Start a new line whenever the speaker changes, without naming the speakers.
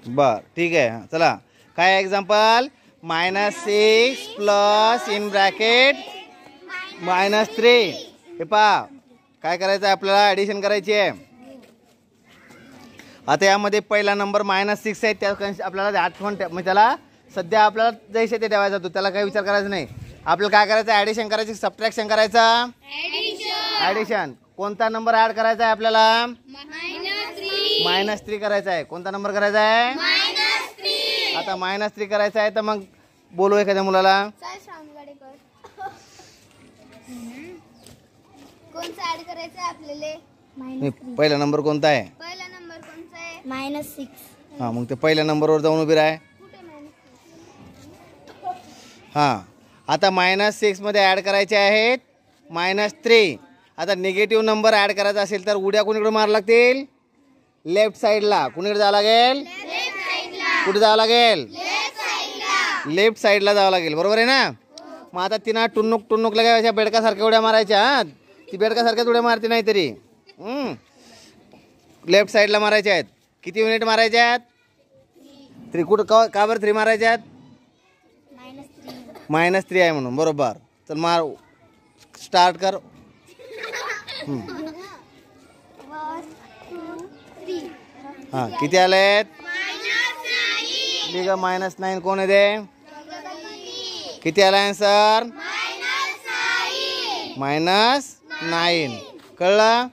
बर ठीक आहे. चला काय एक्झाम्पल, -6 प्लस इन ब्रॅकेट -3. हे पहा काय करायचं आहे आपल्याला, ॲडिशन करायची आहे. आता यामध्ये पहिला नंबर -6 आहे, त्या आपल्याला आठवण म्हणजे त्याला सध्या आपल्याला जैसे ते ठेवायचा तो, त्याला काही विचार करायचा नाही. आपल्याला काय करायचं, ॲडिशन करायची, सबट्रॅक्शन करायचा. ॲडिशन कोणता नंबर ॲड करायचा आहे आपल्याला, -3 करायचा आहे. कोणता नंबर करायचा आहे, आता -3 करायचा आहे. तर मग बोलू एखाद्या मुलाला,
कोणता ऍड करायचा आहे आपल्याला,
पहिला नंबर कोणता आहे,
पहिला नंबर कोणता आहे, -6.
हा मग ते पहिल्या नंबरवर जाऊन उभी राहा. हां आता -6 मध्ये ॲड करायचे आहेत -3. आता निगेटिव्ह नंबर ॲड करायचा असेल तर उड्या कुणीकडे मारा लागतील, लेफ्ट साईडला. कुणीकडे जावं लागेल, कुठे जावं लागेल, लेफ्ट साईडला जावं लागेल. बरोबर आहे ना. मग आता तिनं टुन्नुक काय अशा बेडकासारख्या उड्या मारायच्या. हा ती बेडकासारख्याच उड्या मारते नाही तरी लेफ्ट साईडला मारायच्या आहेत. किती युनिट मारायचे आहेत, 3. कुठं का बरं 3 मारायचे आहेत, -3 आहे म्हणून. बरोबर. चल मार, स्टार्ट कर. हां किती आलेत, -9 कोण आहे ते, किती आला आन्सर, -9. कळलं.